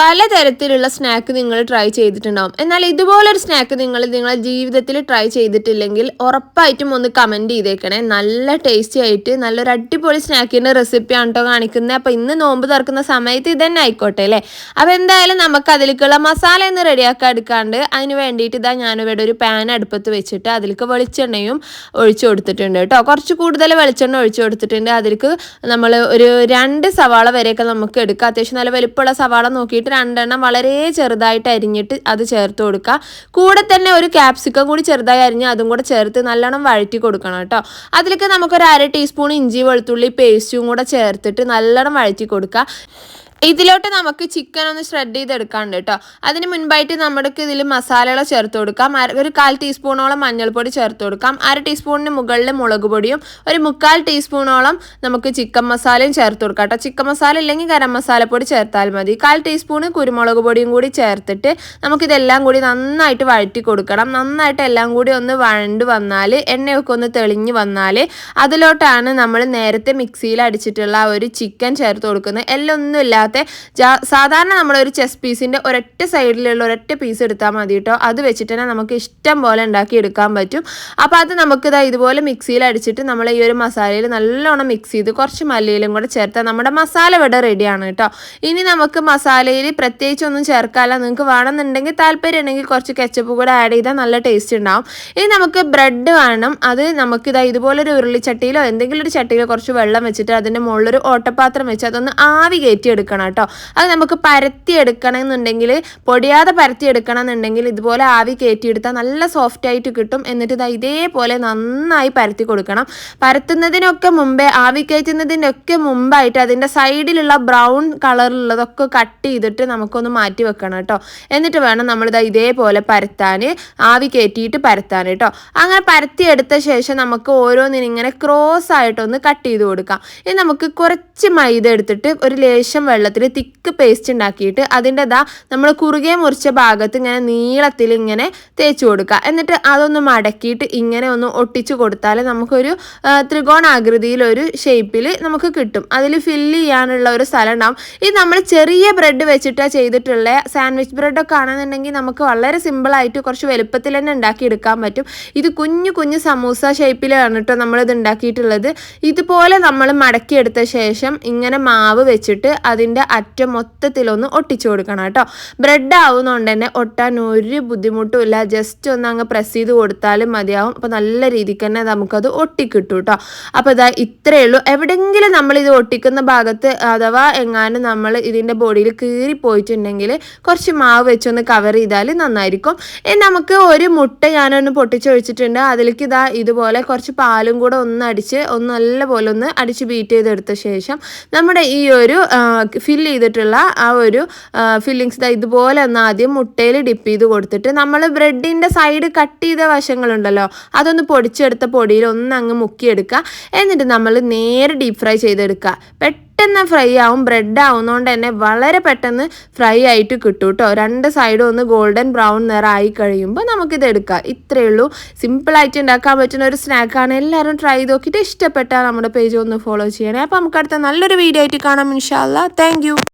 പലതരത്തിലുള്ള സ്നാക്ക് നിങ്ങൾ ട്രൈ ചെയ്തിട്ടുണ്ടാവും. എന്നാൽ ഇതുപോലൊരു സ്നാക്ക് നിങ്ങളുടെ ജീവിതത്തിൽ ട്രൈ ചെയ്തിട്ടില്ലെങ്കിൽ ഉറപ്പായിട്ടും ഒന്ന് കമൻറ്റ് ചെയ്തേക്കണേ. നല്ല ടേസ്റ്റി ആയിട്ട് നല്ലൊരു അടിപൊളി സ്നാക്കിൻ്റെ റെസിപ്പിയാണ് കേട്ടോ കാണിക്കുന്നത്. അപ്പോൾ ഇന്ന് നോമ്പ് തുറക്കുന്ന സമയത്ത് ഇതന്നെ ആയിക്കോട്ടെ അല്ലേ. അപ്പോൾ എന്തായാലും നമുക്ക് അതിലേക്കുള്ള മസാല ഒന്ന് റെഡിയാക്കാൻ എടുക്കാണ്ട് അതിന് വേണ്ടിയിട്ട് ഞാനിവിടെ ഒരു പാൻ അടുപ്പത്ത് വെച്ചിട്ട് അതിലേക്ക് വെളിച്ചെണ്ണയും ഒഴിച്ചു കൊടുത്തിട്ടുണ്ട് കേട്ടോ. കുറച്ച് കൂടുതൽ വെളിച്ചെണ്ണ ഒഴിച്ചു കൊടുത്തിട്ടുണ്ട്. അതിലേക്ക് നമ്മൾ ഒരു 2 സവാള വരെയൊക്കെ നമുക്ക് എടുക്കാം. അത്യാവശ്യം നല്ല വലിപ്പമുള്ള സവാള നോക്കിയിട്ട് 2 എണ്ണം വളരെ ചെറുതായിട്ട് അരിഞ്ഞിട്ട് അത് ചേർത്ത് കൊടുക്കുക. കൂടെ തന്നെ ഒരു ക്യാപ്സിക്കം കൂടി ചെറുതായി അരിഞ്ഞ് അതും കൂടെ ചേർത്ത് നല്ലോണം വഴറ്റി കൊടുക്കണം കേട്ടോ. അതിലേക്ക് നമുക്കൊരു 1/2 ടീസ്പൂൺ ഇഞ്ചി വെളുത്തുള്ളി പേസ്റ്റും കൂടെ ചേർത്തിട്ട് നല്ലോണം വഴറ്റി കൊടുക്കുക. ഇതിലോട്ട് നമുക്ക് ചിക്കൻ ഒന്ന് ഷ്രെഡ് ചെയ്തെടുക്കാണ്ട് കേട്ടോ. അതിന് മുൻപായിട്ട് നമുക്ക് ഇതിൽ മസാലകൾ ചേർത്ത് കൊടുക്കാം. ഒരു 1/4 ടീസ്പൂണോളം മഞ്ഞൾപ്പൊടി ചേർത്ത് കൊടുക്കാം. 1/2 ടീസ്പൂണിന് മുകളിൽ മുളക് പൊടിയും ഒരു 3/4 ടീസ്പൂണോളം നമുക്ക് ചിക്കൻ മസാലയും ചേർത്ത് കൊടുക്കാം കേട്ടോ. ചിക്കൻ മസാല ഇല്ലെങ്കിൽ ഗരം മസാലപ്പൊടി ചേർത്താൽ മതി. 1/4 ടീസ്പൂണ് കുരുമുളക് പൊടിയും കൂടി ചേർത്തിട്ട് നമുക്കിതെല്ലാം കൂടി നന്നായിട്ട് വഴറ്റി കൊടുക്കണം. നന്നായിട്ട് എല്ലാം കൂടി ഒന്ന് വഴണ്ട് വന്നാൽ എണ്ണയൊക്കെ ഒന്ന് തെളിഞ്ഞ് വന്നാൽ അതിലോട്ടാണ് നമ്മൾ നേരത്തെ മിക്സിയിൽ അടിച്ചിട്ടുള്ള ഒരു ചിക്കൻ ചേർത്ത് കൊടുക്കുന്നത്. എല്ലൊന്നും ഇല്ലാത്ത സാധാരണ നമ്മളൊരു ചെസ് പീസിൻ്റെ ഒരൊറ്റ സൈഡിലുള്ള ഒരൊറ്റ പീസ് എടുത്താൽ മതി കേട്ടോ. അത് വെച്ചിട്ട് തന്നെ നമുക്ക് ഇഷ്ടം പോലെ ഉണ്ടാക്കി എടുക്കാൻ പറ്റും. അപ്പോൾ അത് നമുക്ക് ഇതുപോലെ മിക്സിയിൽ അടിച്ചിട്ട് നമ്മൾ ഈ ഒരു മസാലയിൽ നല്ലോണം മിക്സ് ചെയ്ത് കുറച്ച് മല്ലിയിലും കൂടെ ചേർത്താൽ നമ്മുടെ മസാല ഇവിടെ റെഡിയാണ് കേട്ടോ. ഇനി നമുക്ക് മസാലയിൽ പ്രത്യേകിച്ചൊന്നും ചേർക്കാമല്ല. നിങ്ങൾക്ക് വേണമെന്നുണ്ടെങ്കിൽ താല്പര്യം ഉണ്ടെങ്കിൽ കുറച്ച് കെച്ചപ്പ് കൂടെ ആഡ് ചെയ്താൽ നല്ല ടേസ്റ്റ് ഉണ്ടാവും. ഇനി നമുക്ക് ബ്രെഡ് വേണം. അത് നമുക്ക് ഇതുപോലൊരു ഉരുളിച്ചട്ടിയിലോ എന്തെങ്കിലും ഒരു ചട്ടിയിലോ കുറച്ച് വെള്ളം വെച്ചിട്ട് അതിൻ്റെ മുകളിലൊരു ഓട്ടപാത്രം വെച്ച് അതൊന്ന് ആവി കയറ്റി എടുക്കണം കേട്ടോ. അത് നമുക്ക് പരത്തി എടുക്കണമെന്നുണ്ടെങ്കിൽ പൊടിയാതെ പരത്തി എടുക്കണം എന്നുണ്ടെങ്കിൽ ഇതുപോലെ ആവി കയറ്റിയെടുത്താൽ നല്ല സോഫ്റ്റ് ആയിട്ട് കിട്ടും. എന്നിട്ട് ഇതേപോലെ നന്നായി പരത്തി കൊടുക്കണം. പരത്തുന്നതിനൊക്കെ മുമ്പേ ആവി കയറ്റുന്നതിൻ്റെ ഒക്കെ മുമ്പായിട്ട് അതിൻ്റെ സൈഡിലുള്ള ബ്രൗൺ കളറുള്ളതൊക്കെ കട്ട് ചെയ്തിട്ട് നമുക്കൊന്ന് മാറ്റി വെക്കണം കേട്ടോ. എന്നിട്ട് വേണം ഇതേപോലെ പരത്താൻ, ആവി കയറ്റിയിട്ട് പരത്താൻ കേട്ടോ. അങ്ങനെ പരത്തിയെടുത്ത ശേഷം നമുക്ക് ഓരോന്നിനും ഇങ്ങനെ ക്രോസ് ആയിട്ടൊന്ന് കട്ട് ചെയ്ത് കൊടുക്കാം. ഇനി നമുക്ക് കുറച്ച് മൈദ എടുത്തിട്ട് ഒരു ലേശം വെള്ളത്തിൽ തിക്ക് പേസ്റ്റ് ഉണ്ടാക്കിയിട്ട് അതിൻ്റെ നമ്മൾ കുറുകെ മുറിച്ച ഭാഗത്ത് ഇങ്ങനെ നീളത്തിൽ ഇങ്ങനെ തേച്ച് കൊടുക്കുക. എന്നിട്ട് അതൊന്ന് മടക്കിയിട്ട് ഇങ്ങനെ ഒന്ന് ഒട്ടിച്ചു കൊടുത്താൽ നമുക്കൊരു ത്രികോണാകൃതിയിലൊരു ഷേപ്പിൽ നമുക്ക് കിട്ടും. അതിൽ ഫില്ല് ചെയ്യാനുള്ള ഒരു സ്ഥലം ഉണ്ടാവും. ഇത് നമ്മൾ ചെറിയ ബ്രെഡ് വെച്ചിട്ടാണ് ചെയ്തിട്ടുള്ള സാൻഡ്വിച്ച് ബ്രെഡൊക്കെ ആണെന്നുണ്ടെങ്കിൽ നമുക്ക് വളരെ സിമ്പിളായിട്ട് കുറച്ച് വലുപ്പത്തിൽ തന്നെ ഉണ്ടാക്കിയെടുക്കാൻ പറ്റും. ഇത് കുഞ്ഞു കുഞ്ഞു സമൂസ ഷേപ്പിലാണ് കേട്ടോ നമ്മളിത് ഉണ്ടാക്കിയിട്ടുള്ളത്. ഇതുപോലെ നമ്മൾ മടക്കിയെടുത്ത ശേഷം ഇങ്ങനെ മാവ് വെച്ചിട്ട് അതിൻ്റെ അറ്റം മൊത്തത്തിലൊന്ന് ഒട്ടിച്ചു കൊടുക്കണം കേട്ടോ. ബ്രെഡ് ആവുന്നതുകൊണ്ട് തന്നെ ഒട്ടാൻ ഒരു ബുദ്ധിമുട്ടും ഇല്ല. ജസ്റ്റ് ഒന്ന് അങ്ങ് പ്രസ് ചെയ്ത് കൊടുത്താലും മതിയാവും. അപ്പോൾ നല്ല രീതിക്ക് തന്നെ നമുക്കത് ഒട്ടിക്കിട്ടും കേട്ടോ. അപ്പോൾ ഇത്രയേ ഉള്ളൂ. എവിടെയെങ്കിലും നമ്മളിത് ഒട്ടിക്കുന്ന ഭാഗത്ത് അഥവാ എങ്ങാനും നമ്മൾ ഇതിൻ്റെ ബോഡിയിൽ കീറിപ്പോയിട്ടുണ്ടെങ്കിൽ കുറച്ച് മാവ് വെച്ചൊന്ന് കവർ ചെയ്താൽ നന്നായിരിക്കും. നമുക്ക് ഒരു മുട്ട ഞാനൊന്ന് പൊട്ടിച്ചൊഴിച്ചിട്ടുണ്ട്. അതിലേക്ക് ഇതുപോലെ കുറച്ച് പാലും കൂടെ ഒന്ന് അടിച്ച് നല്ലപോലെ ഒന്ന് അടിച്ച് ബീറ്റ് ചെയ്തെടുത്ത ശേഷം നമ്മുടെ ഈ ഒരു ഫില്ല് ചെയ്തിട്ടുള്ള ആ ഒരു ഫില്ലിങ്സ് ഇതുപോലെ ഒന്ന് ആദ്യം മുട്ടയിൽ ഡിപ്പ് ചെയ്ത് കൊടുത്തിട്ട് നമ്മൾ ബ്രെഡിൻ്റെ സൈഡ് കട്ട് ചെയ്ത വശങ്ങളുണ്ടല്ലോ അതൊന്ന് പൊടിച്ചെടുത്ത പൊടിയിൽ ഒന്ന് അങ്ങ് മുക്കിയെടുക്കുക. എന്നിട്ട് നമ്മൾ നേരെ ഡീപ്പ് ഫ്രൈ ചെയ്തെടുക്കുക. പെട്ടെന്ന് ഫ്രൈ ആവും. ബ്രെഡ് ആവുന്നതുകൊണ്ട് തന്നെ വളരെ പെട്ടെന്ന് ഫ്രൈ ആയിട്ട് കിട്ടും കേട്ടോ. 2 സൈഡും ഒന്ന് ഗോൾഡൻ ബ്രൗൺ നിറമായി കഴിയുമ്പോൾ നമുക്കിത് എടുക്കാം. ഇത്രയേ ഉള്ളൂ. സിമ്പിളായിട്ട് ഉണ്ടാക്കാൻ പറ്റുന്ന ഒരു സ്നാക്കാണ്. എല്ലാവരും ട്രൈ ചെയ്ത് നോക്കിയിട്ട് ഇഷ്ടപ്പെട്ടാൽ നമ്മുടെ പേജ് ഒന്ന് ഫോളോ ചെയ്യണേ. അപ്പോൾ നമുക്ക് അടുത്ത നല്ലൊരു വീഡിയോ ആയിട്ട് കാണാം ഇൻഷാ അല്ലാ. Thank you.